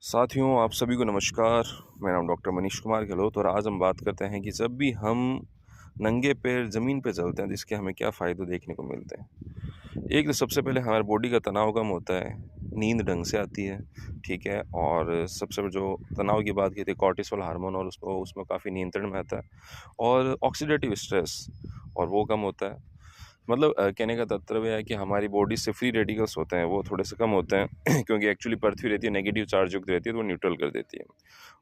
साथियों, आप सभी को नमस्कार। मेरा नाम डॉक्टर मनीष कुमार गहलोत और आज हम बात करते हैं कि जब भी हम नंगे पैर ज़मीन पे चलते हैं तो इसके हमें क्या फ़ायदे देखने को मिलते हैं। एक तो सबसे पहले हमारे बॉडी का तनाव कम होता है, नींद ढंग से आती है, ठीक है? और सबसे जो तनाव की बात की थी कॉर्टिसोल हार्मोन और उसको उसमें काफ़ी नियंत्रण में आता है और ऑक्सीडेटिव स्ट्रेस और वो कम होता है। मतलब कहने का तात्पर्य है कि हमारी बॉडी से फ्री रेडिकल्स होते हैं वो थोड़े से कम होते हैं क्योंकि एक्चुअली पृथ्वी रहती है नेगेटिव चार्ज युक्त रहती है तो वो न्यूट्रल कर देती है।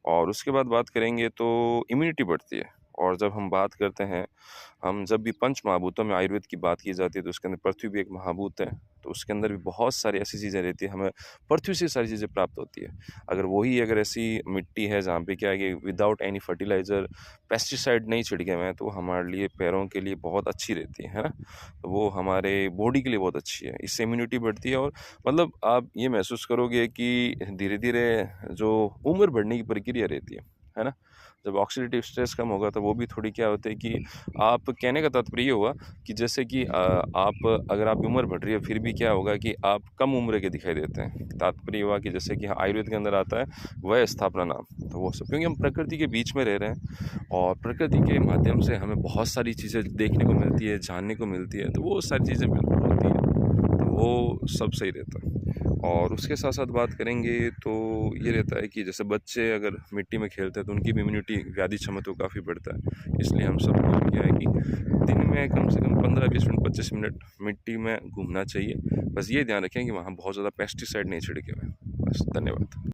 और उसके बाद बात करेंगे तो इम्यूनिटी बढ़ती है। और जब हम बात करते हैं, हम जब भी पंच महाभूतों में आयुर्वेद की बात की जाती है तो उसके अंदर पृथ्वी भी एक महाभूत है। तो उसके अंदर भी बहुत सारी ऐसी चीज़ें रहती है, हमें पृथ्वी से सारी चीज़ें प्राप्त होती है। अगर ऐसी मिट्टी है जहाँ पे क्या है कि विदाउट एनी फर्टिलाइज़र, पेस्टिसाइड नहीं छिड़के हुए हैं तो हमारे लिए पैरों के लिए बहुत अच्छी रहती है ना? तो वो हमारे बॉडी के लिए बहुत अच्छी है। इससे इम्यूनिटी बढ़ती है और मतलब आप ये महसूस करोगे कि धीरे-धीरे जो उम्र बढ़ने की प्रक्रिया रहती है ना? जब ऑक्सीडेटिव स्ट्रेस कम होगा तो वो भी थोड़ी क्या होता है कि आप कहने का तात्पर्य ये हुआ कि जैसे कि आप अगर आपकी उम्र बढ़ रही है फिर भी क्या होगा कि आप कम उम्र के दिखाई देते हैं। तात्पर्य ये हुआ कि जैसे कि आयुर्वेद के अंदर आता है वय स्थापना नाम, तो वो सब क्योंकि हम प्रकृति के बीच में रह रहे हैं और प्रकृति के माध्यम से हमें बहुत सारी चीज़ें देखने को मिलती है, जानने को मिलती है, तो वो सारी चीज़ें बिल्कुल होती हैं। तो वो सब सही रहता है। और उसके साथ-साथ बात करेंगे तो ये रहता है कि जैसे बच्चे अगर मिट्टी में खेलते हैं तो उनकी भी इम्यूनिटी व्याधि क्षमता काफ़ी बढ़ता है। इसलिए हम सबको क्या है कि दिन में कम से कम 15-20 मिनट 25 मिनट मिट्टी में घूमना चाहिए। बस ये ध्यान रखें कि वहाँ बहुत ज़्यादा पेस्टिसाइड नहीं छिड़के हुए हैं। बस धन्यवाद।